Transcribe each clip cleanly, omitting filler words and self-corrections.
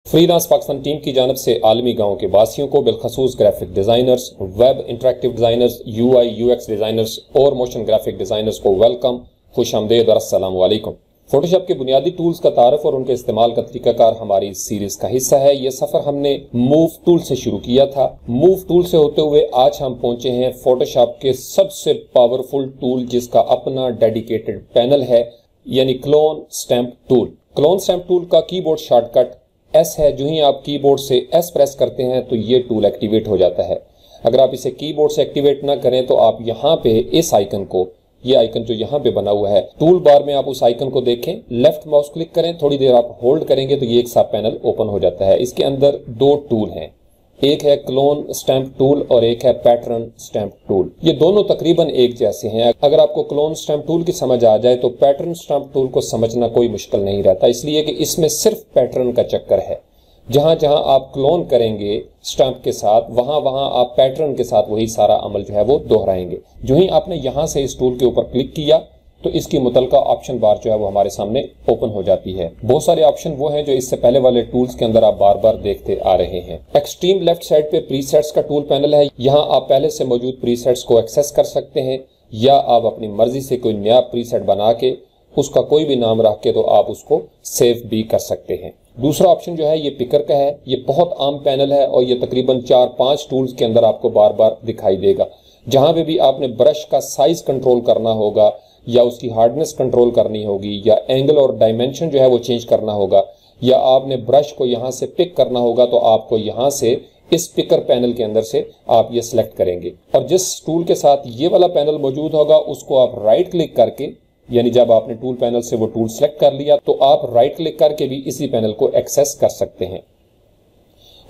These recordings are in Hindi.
फ्रीलांस पाकिस्तान टीम की जानब से आलमी गाँव के वासियों को बिलखसूस graphic designers, web interactive designers, UI UX designers और मोशन ग्राफिक डिज़ाइनर्स को वेलकम, खुशामदीद और अस्सलाम वालेकुम। फोटोशॉप के बुनियादी टूल्स का तारुफ और उनके इस्तेमाल का तरीकाकार हमारी इस सीरीज का हिस्सा है। ये सफ़र हमने मूव टूल से शुरू किया था। मूव टूल से होते हुए आज हम पहुंचे हैं फोटोशॉप के सबसे पावरफुल टूल जिसका अपना डेडिकेटेड पैनल है, यानी clone stamp tool. Clone stamp tool का कीबोर्ड शॉर्टकट S है। जो ही आप कीबोर्ड से S प्रेस करते हैं तो ये टूल एक्टिवेट हो जाता है। अगर आप इसे कीबोर्ड से एक्टिवेट ना करें तो आप यहाँ पे इस आइकन को, ये आइकन जो यहाँ पे बना हुआ है टूल बार में, आप उस आइकन को देखें, लेफ्ट माउस क्लिक करें, थोड़ी देर आप होल्ड करेंगे तो ये एक सब पैनल ओपन हो जाता है। इसके अंदर दो टूल हैं, एक है क्लोन स्टैंप टूल और एक है पैटर्न स्टैंप टूल। ये दोनों तकरीबन एक जैसे हैं। अगर आपको क्लोन स्टैंप टूल की समझ आ जाए तो पैटर्न स्टैंप टूल को समझना कोई मुश्किल नहीं रहता, इसलिए कि इसमें सिर्फ पैटर्न का चक्कर है। जहां जहां आप क्लोन करेंगे स्टैंप के साथ, वहां वहां आप पैटर्न के साथ वही सारा अमल जो है वो दोहराएंगे। जो ही आपने यहां से इस टूल के ऊपर क्लिक किया तो इसकी मुतलका ऑप्शन बार जो है वो हमारे सामने ओपन हो जाती है। बहुत सारे ऑप्शन वो हैं जो इससे पहले वाले टूल्स के अंदर आप बार बार देखते आ रहे हैं। एक्सट्रीम लेफ्ट साइड पे प्रीसेट्स का टूल पैनल है। यहाँ आप पहले से मौजूद प्रीसेट्स को एक्सेस कर सकते हैं या आप अपनी मर्जी से कोई नया प्रीसेट बना के उसका कोई भी नाम रख के तो आप उसको सेव भी कर सकते हैं। दूसरा ऑप्शन जो है ये पिकर का है। ये बहुत आम पैनल है और ये तकरीबन 4-5 टूल्स के अंदर आपको बार बार दिखाई देगा। जहां पे भी आपने ब्रश का साइज कंट्रोल करना होगा या उसकी हार्डनेस कंट्रोल करनी होगी या एंगल और डायमेंशन जो है वो चेंज करना होगा या आपने ब्रश को यहाँ से पिक करना होगा तो आपको यहाँ से इस पिकर पैनल के अंदर से आप ये सिलेक्ट करेंगे। और जिस टूल के साथ ये वाला पैनल मौजूद होगा उसको आप राइट क्लिक करके, यानी जब आपने टूल पैनल से वो टूल सेलेक्ट कर लिया तो आप राइट क्लिक करके भी इसी पैनल को एक्सेस कर सकते हैं।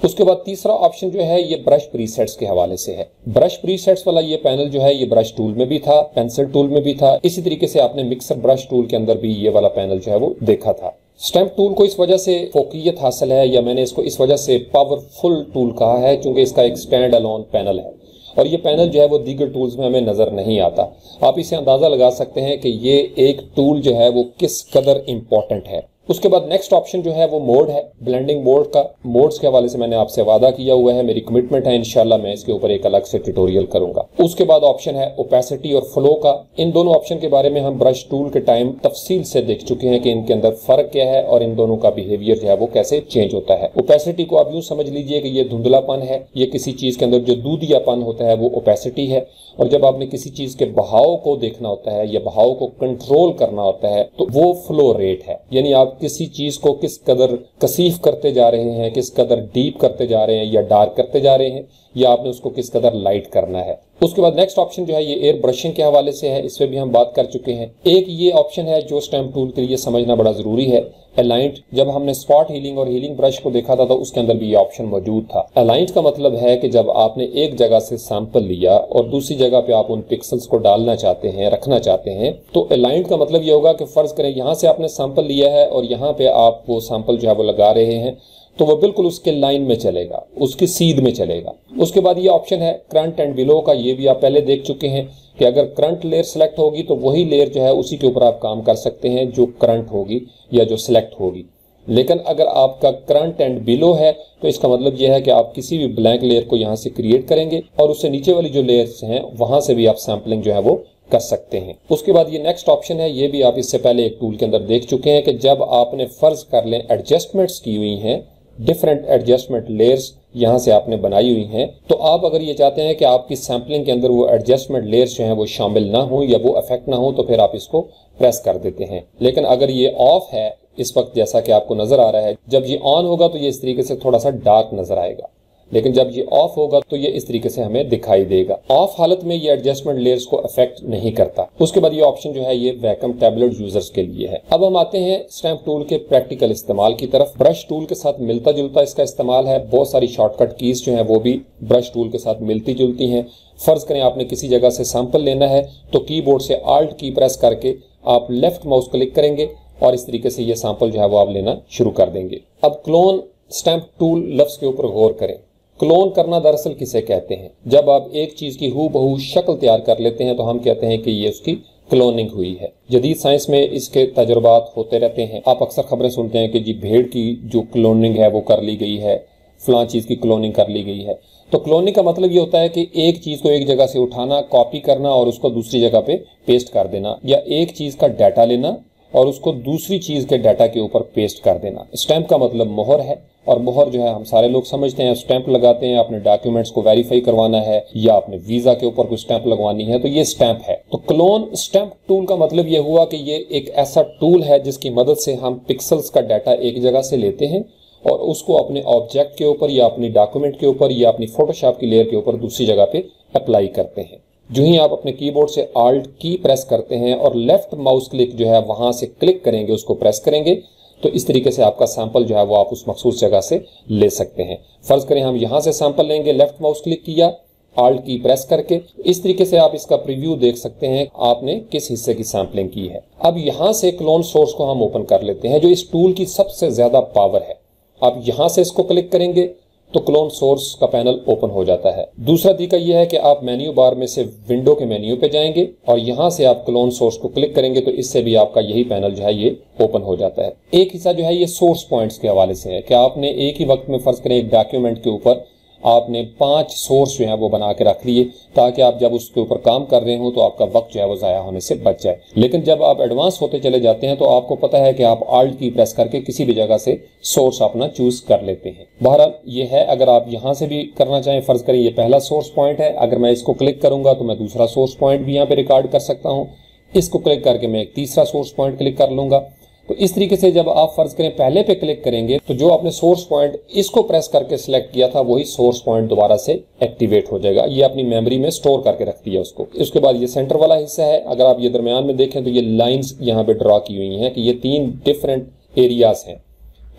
उसके बाद तीसरा ऑप्शन जो है ये ब्रश प्रीसेट्स के हवाले से है। ब्रश प्रीसेट्स वाला ये पैनल जो है ये ब्रश टूल में भी था, पेंसिल टूल में भी था। इसी तरीके से आपने मिक्सर ब्रश टूल के अंदर भी ये वाला पैनल जो है वो देखा था। स्टैंप टूल को इस वजह से फोकियत हासिल है या मैंने इसको इस वजह से पावरफुल टूल कहा है क्योंकि इसका एक स्टैंड अलोन पैनल है और ये पैनल जो है वो दीगर टूल्स में हमें नजर नहीं आता। आप इसे अंदाजा लगा सकते हैं कि ये एक टूल जो है वो किस कदर इंपॉर्टेंट है। उसके बाद नेक्स्ट ऑप्शन जो है वो मोड है। ब्लेंडिंग मोड का, मोड्स के हवाले से मैंने आपसे वादा किया हुआ है, मेरी कमिटमेंट है, इंशाल्लाह मैं इसके ऊपर एक अलग से ट्यूटोरियल करूंगा। उसके बाद ऑप्शन है ओपेसिटी और फ्लो का। इन दोनों ऑप्शन के बारे में हम ब्रश टूल के टाइम तफसील से देख चुके हैं कि इनके अंदर फर्क क्या है और इन दोनों का बिहेवियर जो है वो कैसे चेंज होता है। ओपेसिटी को आप यूं समझ लीजिए कि ये धुंधलापन है, ये किसी चीज के अंदर जो दूधियापन होता है वो ओपेसिटी है। और जब आपने किसी चीज के बहाव को देखना होता है या बहाव को कंट्रोल करना होता है तो वो फ्लो रेट है, यानी आप किसी चीज को किस कदर कसीफ करते जा रहे हैं, किस कदर डीप करते जा रहे हैं या डार्क करते जा रहे हैं, या आपने उसको किस कदर लाइट करना है। उसके बाद नेक्स्ट ऑप्शन जो है ये एयर ब्रशिंग के हवाले से है, इस पे भी हम बात कर चुके हैं। एक ये ऑप्शन है जो स्टैंप टूल के लिए समझना बड़ा जरूरी है, अलाइंट। जब हमने स्पॉट हीलिंग और हीलिंग ब्रश को देखा था तो उसके अंदर भी ये ऑप्शन मौजूद था। अलाइंट का मतलब है कि जब आपने एक जगह से सैंपल लिया और दूसरी जगह पे आप उन पिक्सल्स को डालना चाहते हैं, रखना चाहते हैं, तो अलाइंट का मतलब ये होगा कि फर्ज करें यहाँ से आपने सैंपल लिया है और यहाँ पे आप वो सैंपल जो है वो लगा रहे हैं तो वो बिल्कुल उसके लाइन में चलेगा, उसकी सीध में चलेगा। उसके बाद ये ऑप्शन है करंट एंड बिलो का। ये भी आप पहले देख चुके हैं कि अगर करंट लेयर सेलेक्ट होगी तो वही लेयर जो है उसी के ऊपर आप काम कर सकते हैं जो करंट होगी या जो सिलेक्ट होगी। लेकिन अगर आपका करंट एंड बिलो है तो इसका मतलब यह है कि आप किसी भी ब्लैंक लेयर को यहाँ से क्रिएट करेंगे और उससे नीचे वाली जो लेयर्स हैं वहां से भी आप सैम्पलिंग जो है वो कर सकते हैं। उसके बाद ये नेक्स्ट ऑप्शन है, ये भी आप इससे पहले एक टूल के अंदर देख चुके हैं कि जब आपने फर्ज कर लें एडजस्टमेंट्स की हुई हैं, डिफरेंट एडजस्टमेंट लेयर्स यहाँ से आपने बनाई हुई हैं, तो आप अगर ये चाहते हैं कि आपकी सैम्पलिंग के अंदर वो एडजस्टमेंट लेयर्स जो हैं वो शामिल ना हो या वो अफेक्ट ना हो तो फिर आप इसको प्रेस कर देते हैं। लेकिन अगर ये ऑफ है इस वक्त, जैसा कि आपको नजर आ रहा है, जब ये ऑन होगा तो ये इस तरीके से थोड़ा सा डार्क नजर आएगा, लेकिन जब ये ऑफ होगा तो ये इस तरीके से हमें दिखाई देगा। ऑफ हालत में ये एडजस्टमेंट लेयर्स को अफेक्ट नहीं करता। उसके बाद ये ऑप्शन जो है ये वैकम टैबलेट यूजर्स के लिए है। अब हम आते हैं स्टैंप टूल के प्रैक्टिकल इस्तेमाल की तरफ। ब्रश टूल के साथ मिलता जुलता इसका इस्तेमाल है। बहुत सारी शॉर्टकट कीज जो है वो भी ब्रश टूल के साथ मिलती जुलती हैं। फर्ज करें आपने किसी जगह से सैंपल लेना है तो कीबोर्ड से आल्ट की प्रेस करके आप लेफ्ट माउस क्लिक करेंगे और इस तरीके से ये सैंपल जो है वो आप लेना शुरू कर देंगे। अब क्लोन स्टैंप टूल लफ्ज के ऊपर गौर करें। क्लोन करना दरअसल किसे कहते हैं? जब आप एक चीज की हूबहू शक्ल तैयार कर लेते हैं तो हम कहते हैं कि ये उसकी क्लोनिंग हुई है। जदीद साइंस में इसके तजुर्बात होते रहते हैं। आप अक्सर खबरें सुनते हैं कि जी भेड़ की जो क्लोनिंग है वो कर ली गई है, फलां चीज़ की क्लोनिंग कर ली गई है। तो क्लोनिंग का मतलब ये होता है कि एक चीज़ को एक जगह से उठाना, कॉपी करना और उसको दूसरी जगह पे पेस्ट कर देना, या एक चीज़ का डाटा लेना और उसको दूसरी चीज़ के डाटा के ऊपर पेस्ट कर देना। स्टैंप का मतलब मोहर है, और मोहर जो है हम सारे लोग समझते हैं, स्टैंप लगाते हैं, अपने डॉक्यूमेंट्स को वेरीफाई करवाना है या अपने वीजा के ऊपर कोई स्टैंप लगवानी है तो ये स्टैंप है। तो क्लोन स्टैंप टूल का मतलब ये हुआ कि ये एक ऐसा टूल है जिसकी मदद से हम पिक्सल्स का डाटा एक जगह से लेते हैं और उसको अपने ऑब्जेक्ट के ऊपर या अपनी डॉक्यूमेंट के ऊपर या अपनी फोटोशॉप की लेयर के ऊपर दूसरी जगह पे अप्लाई करते हैं। जो ही आप अपने कीबोर्ड से आल्ट की प्रेस करते हैं और लेफ्ट माउस क्लिक जो है वहां से क्लिक करेंगे, उसको प्रेस करेंगे, तो इस तरीके से आपका सैंपल जो है वो आप उस मखसूस जगह से ले सकते हैं। फर्ज करें हम यहां से सैंपल लेंगे, लेफ्ट माउस क्लिक किया, आल्ट की प्रेस करके, इस तरीके से आप इसका प्रीव्यू देख सकते हैं आपने किस हिस्से की सैंपलिंग की है। अब यहां से क्लोन सोर्स को हम ओपन कर लेते हैं, जो इस टूल की सबसे ज्यादा पावर है। आप यहां से इसको क्लिक करेंगे तो क्लोन सोर्स का पैनल ओपन हो जाता है। दूसरा तरीका यह है कि आप मेन्यू बार में से विंडो के मेन्यू पे जाएंगे और यहां से आप क्लोन सोर्स को क्लिक करेंगे तो इससे भी आपका यही पैनल जो है ये ओपन हो जाता है। एक हिस्सा जो है ये सोर्स पॉइंट्स के हवाले से है कि आपने एक ही वक्त में फर्ज करें एक डॉक्यूमेंट के ऊपर आपने 5 सोर्स जो है वो बना के रख लिए, ताकि आप जब उसके ऊपर काम कर रहे हो तो आपका वक्त जो है वो ज़ाया होने से बच जाए। लेकिन जब आप एडवांस होते चले जाते हैं तो आपको पता है कि आप आल्ट की प्रेस करके किसी भी जगह से सोर्स अपना चूज कर लेते हैं। बहरहाल ये है, अगर आप यहाँ से भी करना चाहें, फर्ज करें ये पहला सोर्स पॉइंट है, अगर मैं इसको क्लिक करूंगा तो मैं दूसरा सोर्स पॉइंट भी यहाँ पे रिकॉर्ड कर सकता हूँ। इसको क्लिक करके मैं एक तीसरा सोर्स पॉइंट क्लिक कर लूंगा। तो इस तरीके से जब आप फर्ज करें पहले पे क्लिक करेंगे तो जो आपने सोर्स पॉइंट इसको प्रेस करके सिलेक्ट किया था वही सोर्स पॉइंट दोबारा से एक्टिवेट हो जाएगा। ये अपनी मेमोरी में स्टोर करके रख दिया उसको। उसके बाद ये सेंटर वाला हिस्सा है, अगर आप ये दरमियान में देखें तो ये लाइंस यहाँ पे ड्रॉ की हुई हैं कि ये 3 डिफरेंट एरियाज हैं।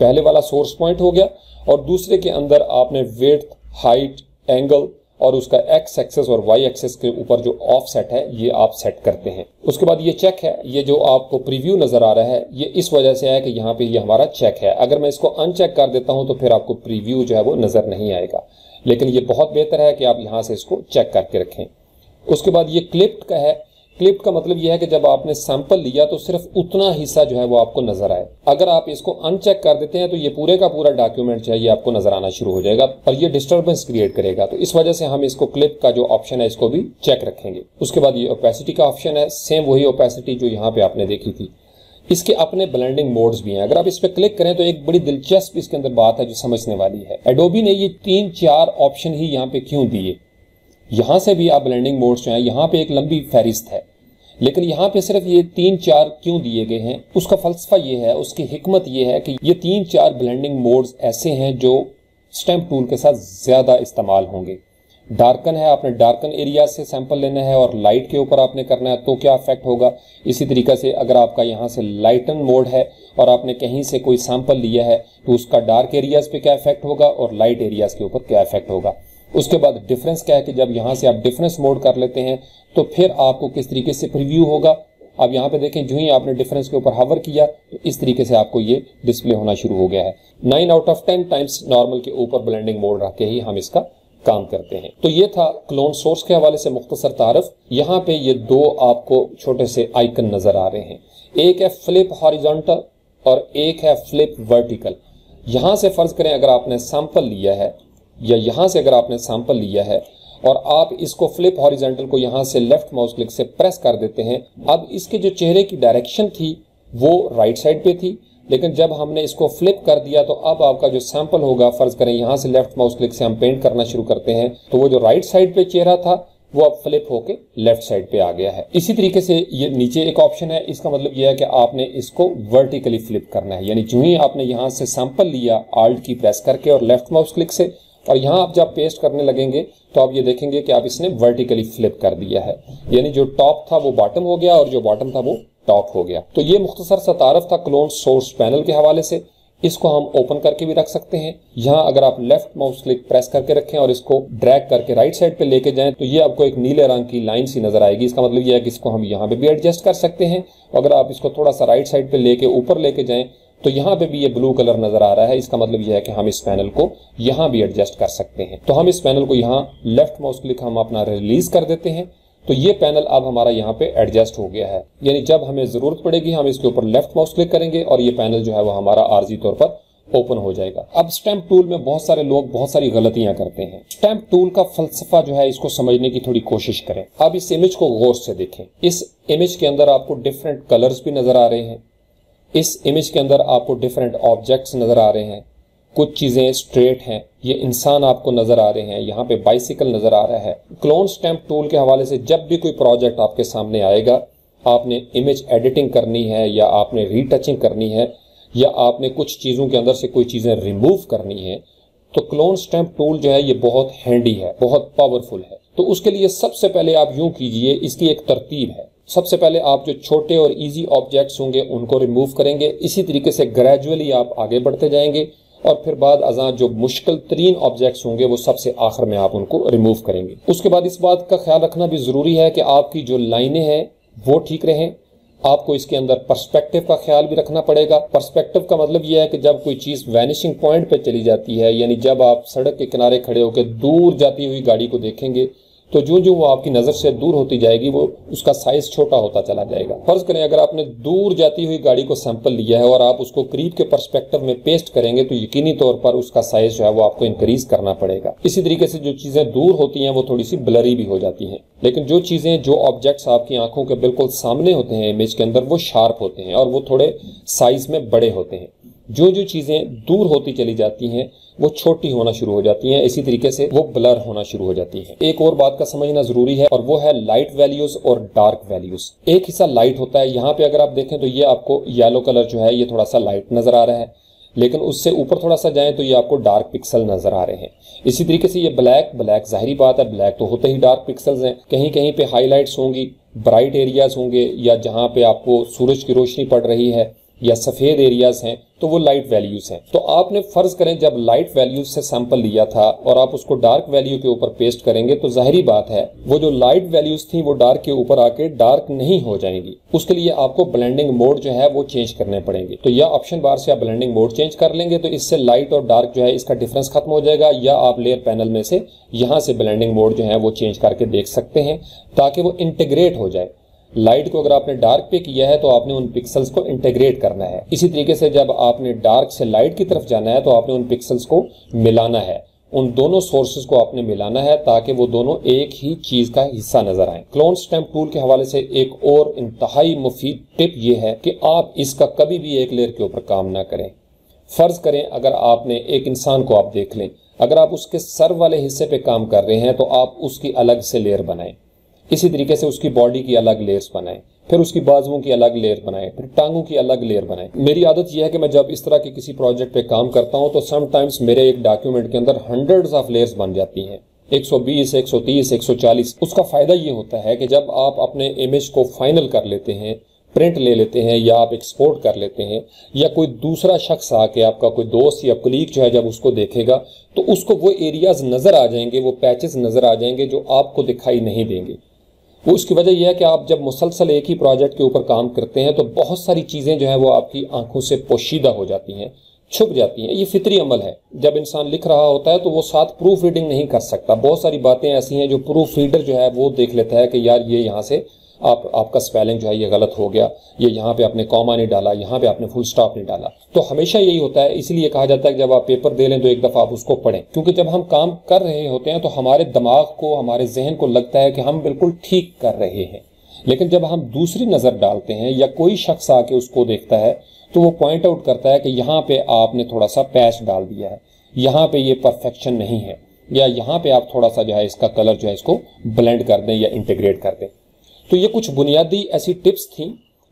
पहले वाला सोर्स पॉइंट हो गया और दूसरे के अंदर आपने विड्थ, हाइट, एंगल और उसका एक्स एक्सेस और वाई एक्सेस के ऊपर जो ऑफसेट है ये आप सेट करते हैं। उसके बाद ये चेक है, ये जो आपको प्रीव्यू नजर आ रहा है ये इस वजह से है कि यहाँ पे ये हमारा चेक है। अगर मैं इसको अनचेक कर देता हूं तो फिर आपको प्रीव्यू जो है वो नजर नहीं आएगा, लेकिन ये बहुत बेहतर है कि आप यहाँ से इसको चेक करके रखें। उसके बाद ये क्लिप्ड का है। क्लिप का मतलब यह है कि जब आपने सैंपल लिया तो सिर्फ उतना हिस्सा जो है वो आपको नजर आए। अगर आप इसको अनचेक कर देते हैं तो ये पूरे का पूरा डॉक्यूमेंट जो है ये आपको नजर आना शुरू हो जाएगा और ये डिस्टर्बेंस क्रिएट करेगा। तो इस वजह से हम इसको क्लिप का जो ऑप्शन है इसको भी चेक रखेंगे। उसके बाद ये ओपेसिटी का ऑप्शन है, सेम वही ओपेसिटी जो यहाँ पे आपने देखी थी। इसके अपने ब्लेंडिंग मोड्स भी हैं। अगर आप इस पे क्लिक करें तो एक बड़ी दिलचस्प इसके अंदर बात है जो समझने वाली है। एडोबी ने ये 3-4 ऑप्शन ही यहाँ पे क्यों दिए? यहां से भी आप ब्लेंडिंग मोड्स जो है, यहाँ पे एक लंबी फहरिस्त है, लेकिन यहाँ पे सिर्फ ये 3-4 क्यों दिए गए हैं? उसका फलसफा ये है, उसकी हिकमत ये है कि ये 3-4 ब्लेंडिंग मोड्स ऐसे हैं जो स्टैंप टूल के साथ ज्यादा इस्तेमाल होंगे। डार्कन है, आपने डार्कन एरिया से सैंपल लेना है और लाइट के ऊपर आपने करना है तो क्या इफेक्ट होगा। इसी तरीके से अगर आपका यहाँ से लाइटन मोड है और आपने कहीं से कोई सैंपल लिया है तो उसका डार्क एरियाज पे क्या इफेक्ट होगा और लाइट एरियाज के ऊपर क्या इफेक्ट होगा। उसके बाद डिफरेंस क्या है कि जब यहाँ से आप डिफरेंस मोड कर लेते हैं तो फिर आपको किस तरीके से प्रीव्यू होगा। अब यहाँ पे देखें, जो ही आपने डिफरेंस के ऊपर हवर किया तो इस तरीके से आपको ये डिस्प्ले होना शुरू हो गया है। 9 आउट ऑफ 10 टाइम्स नॉर्मल के ऊपर ब्लेंडिंग मोड रख के ही हम इसका काम करते हैं। तो ये था क्लोन सोर्स के हवाले से मुख्तसर तारफ। यहाँ पे ये 2 आपको छोटे से आइकन नजर आ रहे हैं, एक है फ्लिप हॉरिजॉन्टल और एक है फ्लिप वर्टिकल। यहाँ से फर्ज करें अगर आपने सैंपल लिया है या यहाँ से अगर आपने सैंपल लिया है और आप इसको फ्लिप हॉरिजॉन्टल को यहाँ से लेफ्ट माउस क्लिक से प्रेस कर देते हैं। अब इसके जो चेहरे की डायरेक्शन थी वो राइट साइड पे थी, लेकिन जब हमने इसको फ्लिप कर दिया तो अब आपका जो सैंपल होगा, फर्ज करें यहाँ से लेफ्ट माउस क्लिक से हम पेंट करना शुरू करते हैं तो वो जो राइट साइड पे चेहरा था वो अब फ्लिप होके लेफ्ट साइड पे आ गया है। इसी तरीके से ये नीचे एक ऑप्शन है, इसका मतलब यह है कि आपने इसको वर्टिकली फ्लिप करना है, यानी जो ही आपने यहाँ से सैंपल लिया आल्ट की प्रेस करके और लेफ्ट माउस क्लिक से, और यहाँ आप जब पेस्ट करने लगेंगे तो आप ये देखेंगे कि आप इसने वर्टिकली फ्लिप कर दिया है, यानी जो टॉप था वो बॉटम हो गया और जो बॉटम था वो टॉप हो गया। तो ये मुख्तसर सा तारफ था क्लोन सोर्स पैनल के हवाले से। इसको हम ओपन करके भी रख सकते हैं। यहाँ अगर आप लेफ्ट माउस क्लिक प्रेस करके रखें और इसको ड्रैग करके राइट साइड पे लेके जाएं तो ये आपको एक नीले रंग की लाइन सी नजर आएगी। इसका मतलब ये है कि इसको हम यहाँ पे भी एडजस्ट कर सकते हैं। अगर आप इसको थोड़ा सा राइट साइड पे लेके ऊपर लेके जाएं तो यहाँ पे भी ये ब्लू कलर नजर आ रहा है। इसका मतलब यह है कि हम इस पैनल को यहाँ भी एडजस्ट कर सकते हैं। तो हम इस पैनल को यहाँ लेफ्ट माउस क्लिक हम अपना रिलीज कर देते हैं तो ये पैनल अब हमारा यहाँ पे एडजस्ट हो गया है, यानी जब हमें जरूरत पड़ेगी हम इसके ऊपर लेफ्ट माउस क्लिक करेंगे और ये पैनल जो है वो हमारा आर्जी तौर पर ओपन हो जाएगा। अब स्टैम्प टूल में बहुत सारे लोग बहुत सारी गलतियां करते हैं। स्टैम्प टूल का फलसफा जो है इसको समझने की थोड़ी कोशिश करें। अब इस इमेज को गौर से देखें। इस इमेज के अंदर आपको डिफरेंट कलर्स भी नजर आ रहे हैं। इस इमेज के अंदर आपको डिफरेंट ऑब्जेक्ट्स नजर आ रहे हैं। कुछ चीजें स्ट्रेट हैं, ये इंसान आपको नजर आ रहे हैं, यहाँ पे बाइसिकल नजर आ रहा है। क्लोन स्टैम्प टूल के हवाले से जब भी कोई प्रोजेक्ट आपके सामने आएगा, आपने इमेज एडिटिंग करनी है या आपने रीटचिंग करनी है या आपने कुछ चीजों के अंदर से कोई चीजें रिमूव करनी है, तो क्लोन स्टैम्प टूल जो है ये बहुत हैंडी है, बहुत पावरफुल है। तो उसके लिए सबसे पहले आप यूं कीजिए, इसकी एक तरतीब है। सबसे पहले आप जो छोटे और इजी ऑब्जेक्ट्स होंगे उनको रिमूव करेंगे। इसी तरीके से ग्रेजुअली आप आगे बढ़ते जाएंगे और फिर बाद अज़ां जो मुश्किल तरीन ऑब्जेक्ट्स होंगे वो सबसे आखिर में आप उनको रिमूव करेंगे। उसके बाद इस बात का ख्याल रखना भी जरूरी है कि आपकी जो लाइनें हैं वो ठीक रहें। आपको इसके अंदर पर्सपेक्टिव का ख्याल भी रखना पड़ेगा। पर्सपेक्टिव का मतलब यह है कि जब कोई चीज वैनिशिंग पॉइंट पे चली जाती है, यानी जब आप सड़क के किनारे खड़े होकर दूर जाती हुई गाड़ी को देखेंगे तो जो जो वो आपकी नजर से दूर होती जाएगी वो उसका साइज छोटा होता चला जाएगा। फर्ज करें अगर आपने दूर जाती हुई गाड़ी को सैंपल लिया है और आप उसको करीब के पर्सपेक्टिव में पेस्ट करेंगे तो यकीनी तौर पर उसका साइज जो है वो आपको इंक्रीज करना पड़ेगा। इसी तरीके से जो चीजें दूर होती हैं वो थोड़ी सी ब्लरी भी हो जाती हैं, लेकिन जो चीजें जो ऑब्जेक्ट्स आपकी आंखों के बिल्कुल सामने होते हैं इमेज के अंदर वो शार्प होते हैं और वो थोड़े साइज में बड़े होते हैं। जो जो चीजें दूर होती चली जाती हैं वो छोटी होना शुरू हो जाती हैं, इसी तरीके से वो ब्लर होना शुरू हो जाती है। एक और बात का समझना जरूरी है और वो है लाइट वैल्यूज और डार्क वैल्यूज। एक हिस्सा लाइट होता है, यहाँ पे अगर आप देखें तो ये आपको येलो कलर जो है ये थोड़ा सा लाइट नजर आ रहा है, लेकिन उससे ऊपर थोड़ा सा जाएं तो ये आपको डार्क पिक्सल नजर आ रहे हैं। इसी तरीके से ये ब्लैक जाहिर बात है, ब्लैक तो होते ही डार्क पिक्सल्स हैं। कहीं कहीं पे हाईलाइट्स होंगी, ब्राइट एरियाज होंगे या जहां पे आपको सूरज की रोशनी पड़ रही है या सफेद एरियाज हैं तो वो लाइट वैल्यूज हैं। तो आपने फर्ज करें जब लाइट वैल्यूज से सैंपल लिया था और आप उसको डार्क वैल्यू के ऊपर पेस्ट करेंगे तो जाहिरी बात है वो जो लाइट वैल्यूज थी वो डार्क के ऊपर आके डार्क नहीं हो जाएंगी। उसके लिए आपको ब्लेंडिंग मोड जो है वो चेंज करने पड़ेंगे। तो या ऑप्शन बार से आप ब्लेंडिंग मोड चेंज कर लेंगे तो इससे लाइट और डार्क जो है इसका डिफरेंस खत्म हो जाएगा, या आप लेयर पैनल में से यहाँ से ब्लेंडिंग मोड जो है वो चेंज करके देख सकते हैं ताकि वो इंटीग्रेट हो जाए। लाइट को अगर आपने डार्क पे किया है तो आपने उन पिक्सल्स को इंटीग्रेट करना है। इसी तरीके से जब आपने डार्क से लाइट की तरफ जाना है तो आपने उन पिक्सल्स को मिलाना है, उन दोनों सोर्सेज को आपने मिलाना है ताकि वो दोनों एक ही चीज का हिस्सा नजर आए। क्लोन स्टैम्प टूल के हवाले से एक और इंतहाई मुफीद टिप ये है कि आप इसका कभी भी एक लेयर के ऊपर काम ना करें। फर्ज करें अगर आपने एक इंसान को आप देख लें, अगर आप उसके सर वाले हिस्से पे काम कर रहे हैं तो आप उसकी अलग से लेयर बनाएं। इसी तरीके से उसकी बॉडी की अलग लेयर्स बनाएं, फिर उसकी बाजुओं की अलग लेयर बनाएं, फिर टांगों की अलग लेयर बनाएं। मेरी आदत यह है कि मैं जब इस तरह के किसी प्रोजेक्ट पे काम करता हूं तो समटाइम्स मेरे एक डॉक्यूमेंट के अंदर हंड्रेड्स ऑफ लेयर्स बन जाती हैं, 120, 130, 140। उसका फायदा ये होता है कि जब आप अपने इमेज को फाइनल कर लेते हैं, प्रिंट ले लेते हैं या आप एक्सपोर्ट कर लेते हैं, या कोई दूसरा शख्स आके आपका कोई दोस्त या कलीग जो है जब उसको देखेगा तो उसको वो एरियाज नजर आ जाएंगे, वो पैचेस नजर आ जाएंगे जो आपको दिखाई नहीं देंगे। वो उसकी वजह यह है कि आप जब मुसलसल एक ही प्रोजेक्ट के ऊपर काम करते हैं तो बहुत सारी चीज़ें जो है वो आपकी आंखों से पोशीदा हो जाती हैं, छुप जाती हैं। ये फितरी अमल है। जब इंसान लिख रहा होता है तो वो साथ प्रूफ रीडिंग नहीं कर सकता। बहुत सारी बातें ऐसी हैं जो प्रूफ रीडर जो है वो देख लेता है कि यार ये यहाँ से आपका स्पेलिंग जो है ये गलत हो गया, ये यहाँ पे आपने कॉमा नहीं डाला, यहाँ पे आपने फुल स्टॉप नहीं डाला। तो हमेशा यही होता है, इसलिए कहा जाता है कि जब आप पेपर दे लें तो एक दफ़ा आप उसको पढ़ें, क्योंकि जब हम काम कर रहे होते हैं तो हमारे दिमाग को, हमारे जहन को लगता है कि हम बिल्कुल ठीक कर रहे हैं, लेकिन जब हम दूसरी नज़र डालते हैं या कोई शख्स आके उसको देखता है तो वो पॉइंट आउट करता है कि यहाँ पे आपने थोड़ा सा पैच डाल दिया है, यहाँ पे ये परफेक्शन नहीं है, या यहाँ पे आप थोड़ा सा जो है इसका कलर जो है इसको ब्लेंड कर दें या इंटीग्रेट कर दें। तो ये कुछ बुनियादी ऐसी टिप्स थी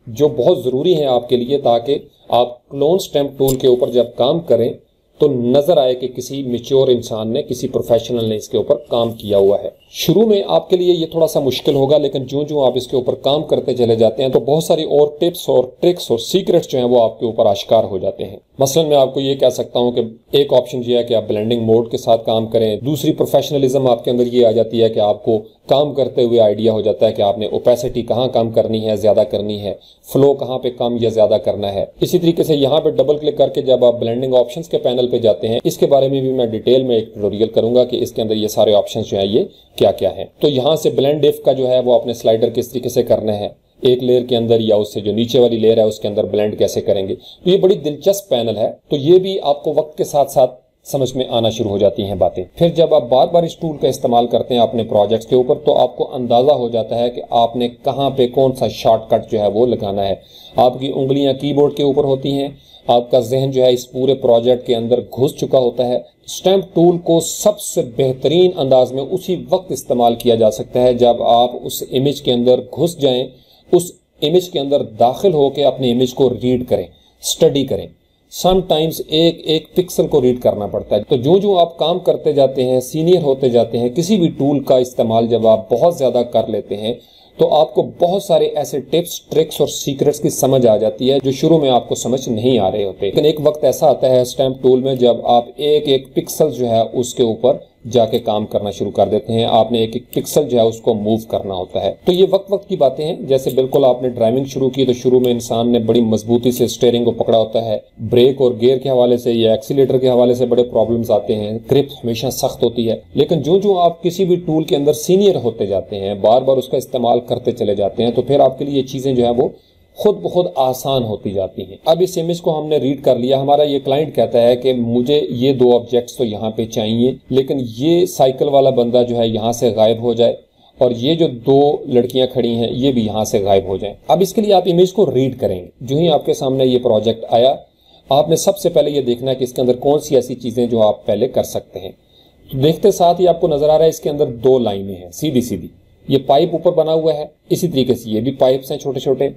जो बहुत ज़रूरी हैं आपके लिए, ताकि आप क्लोन स्टैम्प टूल के ऊपर जब काम करें तो नज़र आए कि किसी मैच्योर इंसान ने, किसी प्रोफेशनल ने इसके ऊपर काम किया हुआ है। शुरू में आपके लिए ये थोड़ा सा मुश्किल होगा, लेकिन जो जो आप इसके ऊपर काम करते चले जाते हैं तो बहुत सारी और टिप्स और ट्रिक्स और सीक्रेट्स जो हैं वो आपके ऊपर आश्कार हो जाते हैं। मसलन मैं आपको ये कह सकता हूँ कि एक ऑप्शन ये है कि आप ब्लेंडिंग मोड के साथ काम करें। दूसरी प्रोफेशनलिज्म आपके अंदर ये आ जाती है कि आपको काम करते हुए आइडिया हो जाता है कि आपने ओपेसिटी कहाँ कम करनी है, ज़्यादा करनी है, फ्लो कहाँ पे कम या ज़्यादा करना है। इसी तरीके से यहाँ पे डबल क्लिक करके जब आप ब्लेंडिंग ऑप्शंस के पैनल पे जाते हैं, इसके बारे में भी मैं डिटेल में एक ट्यूटोरियल करूंगा कि इसके अंदर ये सारे ऑप्शंस जो हैं ये क्या क्या है। तो यहाँ से ब्लेंड इफ का जो है वो अपने स्लाइडर किस तरीके से करना है, एक लेयर के अंदर या उससे जो नीचे वाली लेयर है उसके अंदर ब्लेंड कैसे करेंगे। तो ये बड़ी दिलचस्प पैनल है। तो ये भी आपको वक्त के साथ साथ समझ में आना शुरू हो जाती हैं बातें। फिर जब आप बार बार इस टूल का इस्तेमाल करते हैं अपने प्रोजेक्ट्स के ऊपर, तो आपको अंदाजा हो जाता है कि आपने कहाँ पे कौन सा शॉर्टकट जो है वो लगाना है। आपकी उंगलियां कीबोर्ड के ऊपर होती हैं, आपका जहन जो है इस पूरे प्रोजेक्ट के अंदर घुस चुका होता है। स्टैम्प टूल को सबसे बेहतरीन अंदाज में उसी वक्त इस्तेमाल किया जा सकता है जब आप उस इमेज के अंदर घुस जाएं, उस इमेज के अंदर दाखिल होकर अपने इमेज को रीड करें, स्टडी करें। समटाइम्स एक एक पिक्सल को रीड करना पड़ता है। तो जो जो आप काम करते जाते हैं, सीनियर होते जाते हैं, किसी भी टूल का इस्तेमाल जब आप बहुत ज़्यादा कर लेते हैं तो आपको बहुत सारे ऐसे टिप्स, ट्रिक्स और सीक्रेट्स की समझ आ जाती है जो शुरू में आपको समझ नहीं आ रहे होते। लेकिन एक वक्त ऐसा आता है स्टैम्प टूल में जब आप एक एक पिक्सल जो है उसके ऊपर जाके काम करना शुरू कर देते हैं। आपने एक एक पिक्सल जो है उसको मूव करना होता है। तो ये वक्त वक्त की बातें हैं। जैसे बिल्कुल आपने ड्राइविंग शुरू की तो शुरू में इंसान ने बड़ी मजबूती से स्टीयरिंग को पकड़ा होता है। ब्रेक और गियर के हवाले से या एक्सीलेटर के हवाले से बड़े प्रॉब्लम्स आते हैं, ग्रिप हमेशा सख्त होती है। लेकिन जो जो आप किसी भी टूल के अंदर सीनियर होते जाते हैं, बार बार उसका इस्तेमाल करते चले जाते हैं, तो फिर आपके लिए ये चीज़ें जो है वो खुद ब खुद आसान होती जाती हैं। अब इस इमेज को हमने रीड कर लिया, हमारा ये क्लाइंट कहता है कि मुझे ये दो ऑब्जेक्ट्स तो यहाँ पे चाहिए, लेकिन ये साइकिल वाला बंदा जो है यहाँ से गायब हो जाए और ये जो दो लड़कियां खड़ी हैं ये भी यहाँ से गायब हो जाएं। अब इसके लिए आप इमेज को रीड करेंगे। जो ही आपके सामने ये प्रोजेक्ट आया, आपने सबसे पहले ये देखना है कि इसके अंदर कौन सी ऐसी चीज़ें जो आप पहले कर सकते हैं। तो देखते साथ ही आपको नजर आ रहा है इसके अंदर दो लाइनें हैं सीधी सीधी। ये पाइप ऊपर बना हुआ है, इसी तरीके से ये भी पाइप्स हैं छोटे छोटे।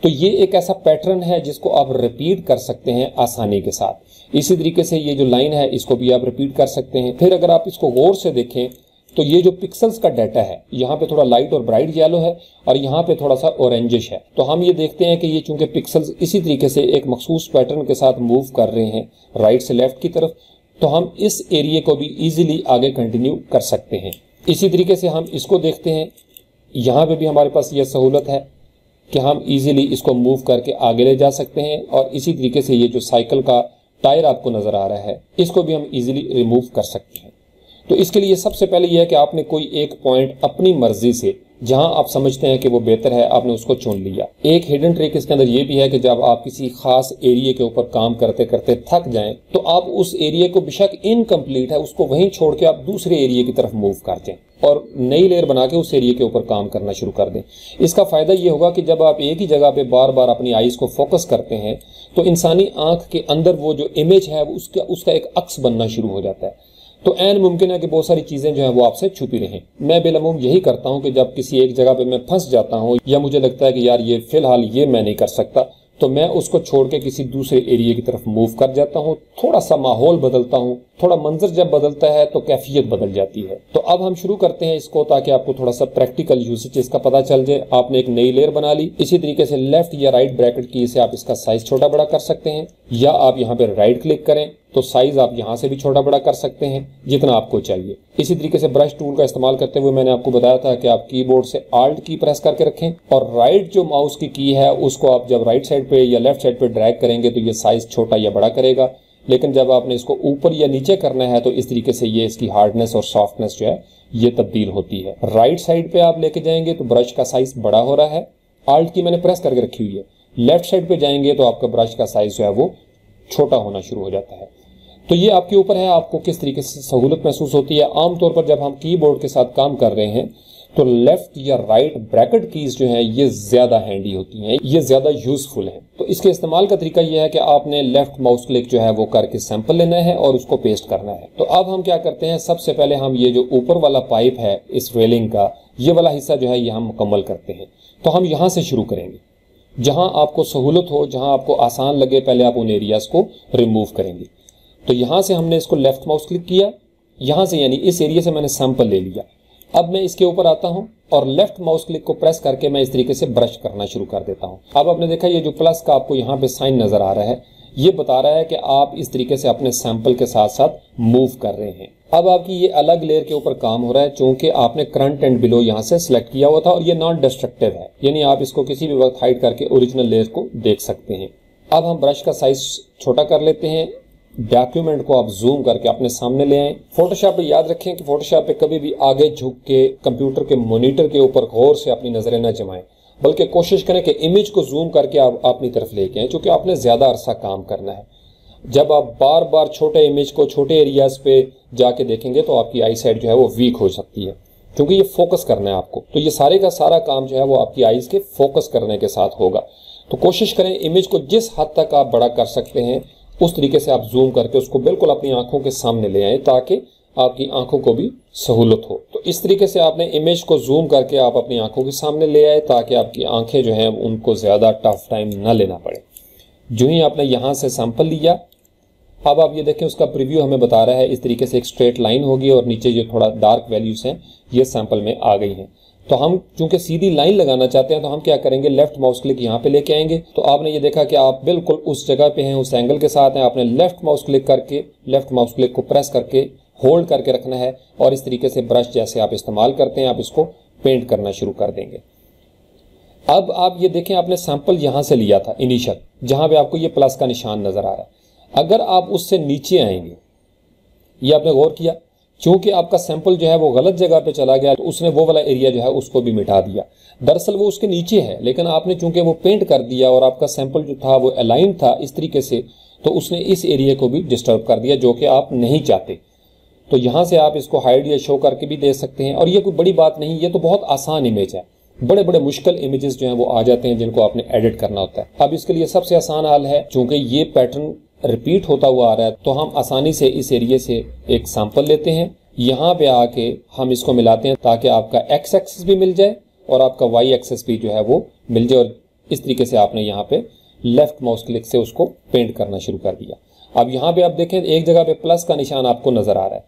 तो ये एक ऐसा पैटर्न है जिसको आप रिपीट कर सकते हैं आसानी के साथ। इसी तरीके से ये जो लाइन है इसको भी आप रिपीट कर सकते हैं। फिर अगर आप इसको गौर से देखें तो ये जो पिक्सल्स का डाटा है, यहाँ पे थोड़ा लाइट और ब्राइट येलो है और यहाँ पे थोड़ा सा ऑरेंजिश है। तो हम ये देखते हैं कि ये चूंकि पिक्सल्स इसी तरीके से एक मखसूस पैटर्न के साथ मूव कर रहे हैं राइट से लेफ्ट की तरफ, तो हम इस एरिया को भी ईजिली आगे कंटिन्यू कर सकते हैं। इसी तरीके से हम इसको देखते हैं, यहाँ पे भी हमारे पास ये सहूलत है कि हम इजीली इसको मूव करके आगे ले जा सकते हैं। और इसी तरीके से ये जो साइकिल का टायर आपको नज़र आ रहा है इसको भी हम इजीली रिमूव कर सकते हैं। तो इसके लिए सबसे पहले यह है कि आपने कोई एक पॉइंट अपनी मर्जी से, जहां आप समझते हैं कि वो बेहतर है, आपने उसको चुन लिया। एक हिडन ट्रिक इसके अंदर ये भी है कि जब आप किसी खास एरिया के ऊपर काम करते करते थक जाएं तो आप उस एरिया को बेशक इनकम्प्लीट है उसको वहीं छोड़ के आप दूसरे एरिया की तरफ मूव कर दें और नई लेयर बना के उस एरिया के ऊपर काम करना शुरू कर दें। इसका फायदा ये होगा कि जब आप एक ही जगह पे बार बार अपनी आईज को फोकस करते हैं तो इंसानी आंख के अंदर वो जो इमेज है उसका एक अक्स बनना शुरू हो जाता है। तो ऐन मुमकिन है कि बहुत सारी चीज़ें जो हैं वो आपसे छुपी रहें। मैं बेलमूम यही करता हूं कि जब किसी एक जगह पे मैं फंस जाता हूं या मुझे लगता है कि यार ये फिलहाल ये मैं नहीं कर सकता, तो मैं उसको छोड़ के किसी दूसरे एरिया की तरफ मूव कर जाता हूँ। थोड़ा सा माहौल बदलता हूँ, थोड़ा मंजर जब बदलता है तो कैफियत बदल जाती है। तो अब हम शुरू करते हैं इसको ताकि आपको थोड़ा सा प्रैक्टिकल यूसेज इसका पता चल जाए। आपने एक नई लेयर बना ली, इसी तरीके से लेफ्ट या राइट ब्रैकेट की से आप इसका साइज छोटा बड़ा कर सकते हैं, या आप यहाँ पे राइट क्लिक करें तो साइज आप यहाँ से भी छोटा बड़ा कर सकते हैं जितना आपको चाहिए। इसी तरीके से ब्रश टूल का इस्तेमाल करते हुए मैंने आपको बताया था कि आप कीबोर्ड से Alt की प्रेस करके रखें और राइट जो माउस की की है उसको आप जब राइट साइड पे या लेफ्ट साइड पे ड्रैग करेंगे तो ये साइज छोटा या बड़ा करेगा। लेकिन जब आपने इसको ऊपर या नीचे करना है तो इस तरीके से ये इसकी हार्डनेस और सॉफ्टनेस जो है ये तब्दील होती है। राइट साइड पे आप लेके जाएंगे तो ब्रश का साइज बड़ा हो रहा है, Alt की मैंने प्रेस करके रखी हुई है। लेफ्ट साइड पे जाएंगे तो आपका ब्रश का साइज जो है वो छोटा होना शुरू हो जाता है। तो ये आपके ऊपर है, आपको किस तरीके से सहूलत महसूस होती है। आमतौर पर जब हम कीबोर्ड के साथ काम कर रहे हैं तो लेफ्ट या राइट ब्रैकेट कीज जो हैं ये ज्यादा हैंडी होती हैं, ये ज्यादा यूजफुल हैं। तो इसके इस्तेमाल का तरीका यह है कि आपने लेफ्ट माउस क्लिक जो है वो करके सैंपल लेना है और उसको पेस्ट करना है। तो अब हम क्या करते हैं, सबसे पहले हम ये जो ऊपर वाला पाइप है इस रेलिंग का, ये वाला हिस्सा जो है ये हम मुकम्मल करते हैं। तो हम यहाँ से शुरू करेंगे, जहां आपको सहूलत हो, जहां आपको आसान लगे, पहले आप उन एरियाज को रिमूव करेंगे। तो यहां से हमने इसको लेफ्ट माउस क्लिक किया, यहां से यानी इस एरिया से मैंने सैंपल ले लिया। अब मैं इसके ऊपर आता हूं और लेफ्ट माउस क्लिक को प्रेस करके मैं इस तरीके से ब्रश करना शुरू कर देता हूं। अब आपने देखा ये जो प्लस का आपको यहाँ पे साइन नजर आ रहा है, ये बता रहा है कि आप इस तरीके से अपने सैंपल के साथ साथ मूव कर रहे हैं। अब आपकी ये अलग लेयर के ऊपर काम हो रहा है, चूंकि आपने करंट एंड बिलो यहाँ से सिलेक्ट किया हुआ था और ये नॉन डिस्ट्रक्टिव है, यानी आप इसको किसी भी वक्त हाइड करके ओरिजिनल लेयर को देख सकते हैं। अब हम ब्रश का साइज छोटा कर लेते हैं, डॉक्यूमेंट को आप जूम करके अपने सामने ले आएं। फोटोशॉप पे याद रखें कि फोटोशॉप पे कभी भी आगे झुक के कंप्यूटर के मॉनिटर के ऊपर गौर से अपनी नजरें न जमाएं, बल्कि कोशिश करें कि इमेज को जूम करके आप अपनी तरफ लेके आएं, क्योंकि आपने ज्यादा अरसा काम करना है। जब आप बार बार छोटे इमेज को छोटे एरियाज पे जाके देखेंगे तो आपकी आई साइट जो है वो वीक हो सकती है, क्योंकि ये फोकस करना है आपको। तो ये सारे का सारा काम जो है वो आपकी आईज के फोकस करने के साथ होगा। तो कोशिश करें इमेज को जिस हद तक आप बड़ा कर सकते हैं उस तरीके से आप जूम करके उसको बिल्कुल अपनी आंखों के सामने ले आएं, ताकि आपकी आंखों को भी सहूलत हो। तो इस तरीके से आपने इमेज को जूम करके आप अपनी आंखों के सामने ले आए, ताकि आपकी आंखें जो हैं उनको ज्यादा टफ टाइम ना लेना पड़े। जो ही आपने यहाँ से सैंपल लिया, अब आप ये देखें उसका प्रीव्यू हमें बता रहा है इस तरीके से एक स्ट्रेट लाइन होगी और नीचे जो थोड़ा डार्क वैल्यूज हैं ये सैंपल में आ गई हैं। तो हम चूंकि सीधी लाइन लगाना चाहते हैं तो हम क्या करेंगे, लेफ्ट माउस क्लिक यहाँ पे लेके आएंगे। तो आपने ये देखा कि आप बिल्कुल उस जगह पे हैं, उस एंगल के साथ हैं। आपने लेफ्ट माउस क्लिक करके लेफ्ट माउस क्लिक को प्रेस करके होल्ड करके रखना है और इस तरीके से ब्रश जैसे आप इस्तेमाल करते हैं आप इसको पेंट करना शुरू कर देंगे। अब आप ये देखें आपने सैंपल यहाँ से लिया था इनिशियल, जहां पे आपको ये प्लस का निशान नजर आ रहा है। अगर आप उससे नीचे आएंगे, ये आपने गौर किया, क्योंकि आपका सैंपल जो है वो गलत जगह पे चला गया तो उसने वो वाला एरिया जो है उसको भी मिटा दिया। दरअसल वो उसके नीचे है, लेकिन आपने चूंकि वो पेंट कर दिया और आपका सैंपल जो था वो अलाइन था इस तरीके से, तो उसने इस एरिया को भी डिस्टर्ब कर दिया जो कि आप नहीं चाहते। तो यहाँ से आप इसको हाइड या शो करके भी दे सकते हैं। और ये कोई बड़ी बात नहीं, ये तो बहुत आसान इमेज है। बड़े बड़े मुश्किल इमेजेस जो हैं वो आ जाते हैं जिनको आपने एडिट करना होता है। अब इसके लिए सबसे आसान हाल है, चूंकि ये पैटर्न रिपीट होता हुआ आ रहा है, तो हम आसानी से इस एरिया से एक सैंपल लेते हैं, यहाँ पे आके हम इसको मिलाते हैं ताकि आपका एक्स एक्सिस भी मिल जाए और आपका वाई एक्सिस भी जो है वो मिल जाए। और इस तरीके से आपने यहाँ पे लेफ्ट माउस क्लिक से उसको पेंट करना शुरू कर दिया। अब यहाँ पे आप देखें एक जगह पे प्लस का निशान आपको नजर आ रहा है।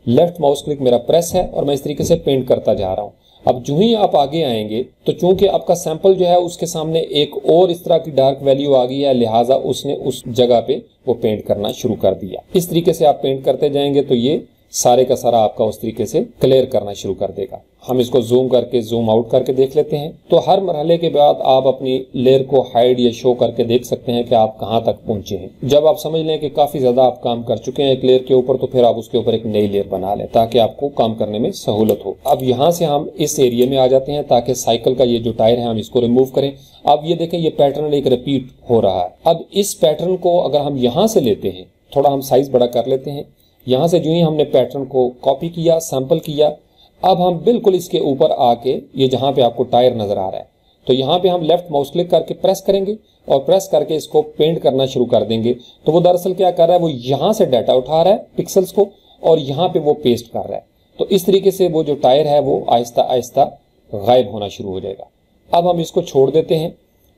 लेफ्ट माउस क्लिक मेरा प्रेस है और मैं इस तरीके से पेंट करता जा रहा हूँ। अब जो ही आप आगे आएंगे तो चूंकि आपका सैंपल जो है उसके सामने एक और इस तरह की डार्क वैल्यू आ गई है, लिहाजा उसने उस जगह पे वो पेंट करना शुरू कर दिया। इस तरीके से आप पेंट करते जाएंगे तो ये सारे का सारा आपका उस तरीके से क्लियर करना शुरू कर देगा। हम इसको जूम करके जूम आउट करके देख लेते हैं। तो हर मरहले के बाद आप अपनी लेयर को हाइड या शो करके देख सकते हैं कि आप कहां तक पहुंचे हैं। जब आप समझ लें कि काफी ज्यादा आप काम कर चुके हैं एक लेयर के ऊपर, तो फिर आप उसके ऊपर एक नई लेयर बना लें ताकि आपको काम करने में सहूलत हो। अब यहाँ से हम इस एरिया में आ जाते हैं ताकि साइकिल का ये जो टायर है हम इसको रिमूव करें। अब ये देखें ये पैटर्न एक रिपीट हो रहा है। अब इस पैटर्न को अगर हम यहाँ से लेते हैं, थोड़ा हम साइज बड़ा कर लेते हैं, यहाँ से जो ही हमने पैटर्न को कॉपी किया, सैंपल किया, अब हम बिल्कुल इसके ऊपर आके ये जहाँ पे आपको टायर नजर आ रहा है, तो यहाँ पे हम लेफ्ट माउस क्लिक करके प्रेस करेंगे और प्रेस करके इसको पेंट करना शुरू कर देंगे। तो वो दरअसल क्या कर रहा है, वो यहाँ से डाटा उठा रहा है पिक्सल्स को और यहाँ पे वो पेस्ट कर रहा है। तो इस तरीके से वो जो टायर है वो आहिस्ता आहिस्ता गायब होना शुरू हो जाएगा। अब हम इसको छोड़ देते हैं,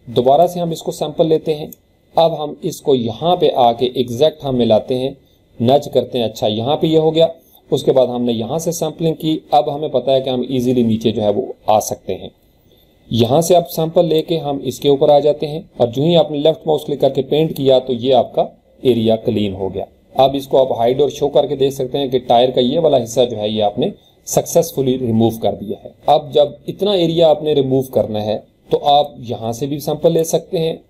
दोबारा से हम इसको सैंपल लेते हैं। अब हम इसको यहाँ पे आके एग्जैक्ट हम मिलाते हैं, नच करते हैं। अच्छा यहाँ पे ये हो गया। उसके बाद हमने यहाँ से सैंपलिंग की। अब हमें पता है कि हम इजीली नीचे जो है वो आ सकते हैं। यहाँ से आप सैंपल लेके हम इसके ऊपर आ जाते हैं और जो ही आपने लेफ्ट माउस क्लिक करके पेंट किया तो ये आपका एरिया क्लीन हो गया। अब इसको आप हाइड और शो करके देख सकते हैं कि टायर का ये वाला हिस्सा जो है ये आपने सक्सेसफुली रिमूव कर दिया है। अब जब इतना एरिया आपने रिमूव करना है तो आप यहाँ से भी सैंपल ले सकते हैं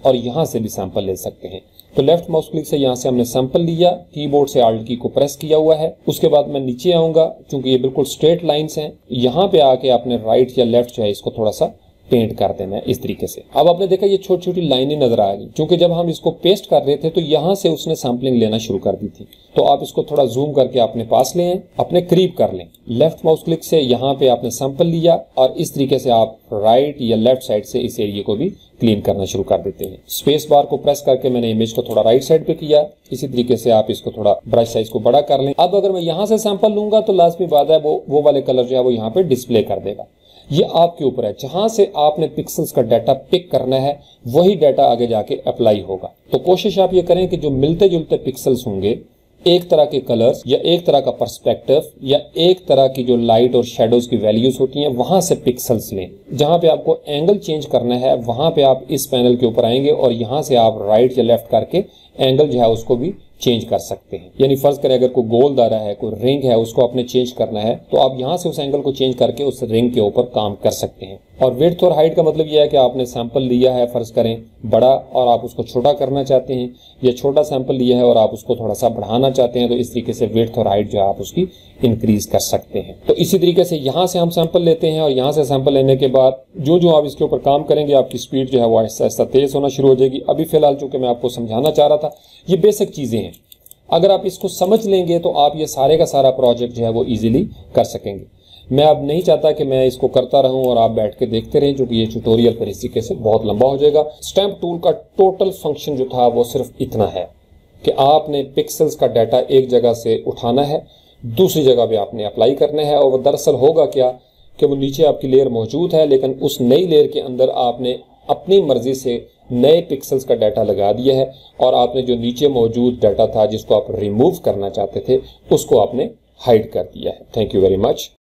और यहाँ से भी सैंपल ले सकते हैं। तो लेफ्ट माउस क्लिक से यहाँ से हमने सैंपल लिया, कीबोर्ड से आल्ट की को प्रेस किया हुआ है। उसके बाद मैं नीचे आऊंगा, क्योंकि ये बिल्कुल स्ट्रेट लाइंस हैं। यहाँ पे आके आपने राइट या लेफ्ट जो है इसको थोड़ा सा पेंट कर देना है इस तरीके से। अब आपने देखा ये छोटी छोटी लाइनें नजर आ गई, क्योंकि जब हम इसको पेस्ट कर रहे थे तो यहाँ से उसने सैंपलिंग लेना शुरू कर दी थी। तो आप इसको थोड़ा जूम करके अपने पास ले आएं, अपने करीब कर लें। लेफ्ट माउस क्लिक से यहाँ पे आपने सैंपल लिया और इस तरीके से आप राइट या लेफ्ट साइड से इस एरिया को भी क्लीन करना शुरू कर देते हैं। स्पेस बार को प्रेस करके मैंने इमेज को थोड़ा राइट साइड पे किया। इसी तरीके से आप इसको थोड़ा ब्रश साइज को बड़ा कर लें। अब अगर मैं यहाँ से सैंपल लूंगा तो लाजमी बात है वो वाले कलर जो है वो यहाँ पे डिस्प्ले कर देगा। ये आपके ऊपर है, जहां से आपने पिक्सल्स का डाटा पिक करना है वही डाटा आगे जाके अप्लाई होगा। तो कोशिश आप ये करें कि जो मिलते जुलते पिक्सल्स होंगे, एक तरह के कलर्स या एक तरह का पर्सपेक्टिव या एक तरह की जो लाइट और शेडोज की वैल्यूज होती हैं, वहां से पिक्सल्स लें। जहां पे आपको एंगल चेंज करना है वहां पे आप इस पैनल के ऊपर आएंगे और यहां से आप राइट या लेफ्ट करके एंगल जो है उसको भी चेंज कर सकते हैं। यानी फर्ज करें अगर कोई गोल दायरा है, कोई रिंग है, उसको आपने चेंज करना है तो आप यहां से उस एंगल को चेंज करके उस रिंग के ऊपर काम कर सकते हैं। और विड्थ और हाइट का मतलब यह है कि आपने सैंपल लिया है फर्ज करें बड़ा और आप उसको छोटा करना चाहते हैं, या छोटा सैंपल लिया है और आप उसको थोड़ा सा बढ़ाना चाहते हैं, तो इस तरीके से विड्थ और हाइट जो है आप उसकी इंक्रीज कर सकते हैं। तो इसी तरीके से यहां से हम सैंपल लेते हैं और यहां से सैंपल लेने के बाद जो जो आप इसके ऊपर काम करेंगे आपकी स्पीड जो है वो आहिस्ता आहिस्ता तेज होना शुरू हो जाएगी। अभी फिलहाल चूंकि मैं आपको समझाना चाह रहा था, ये बेसिक चीजें हैं, अगर आप इसको समझ लेंगे तो आप ये सारे का सारा प्रोजेक्ट जो है वो इजीली कर सकेंगे। मैं अब नहीं चाहता कि मैं इसको करता रहूं और आप बैठ के देखते रहें, क्योंकि ये ट्यूटोरियल फिर इसी के से बहुत लंबा हो जाएगा। स्टैम्प टूल का टोटल फंक्शन जो था वो सिर्फ इतना है कि आपने पिक्सल्स का डाटा एक जगह से उठाना है, दूसरी जगह पे आपने अप्लाई करना है। और वो दरअसल होगा क्या कि वो नीचे आपकी लेयर मौजूद है, लेकिन उस नई लेयर के अंदर आपने अपनी मर्जी से नए पिक्सल्स का डाटा लगा दिया है और आपने जो नीचे मौजूद डाटा था जिसको आप रिमूव करना चाहते थे उसको आपने हाइड कर दिया है। Thank you very much.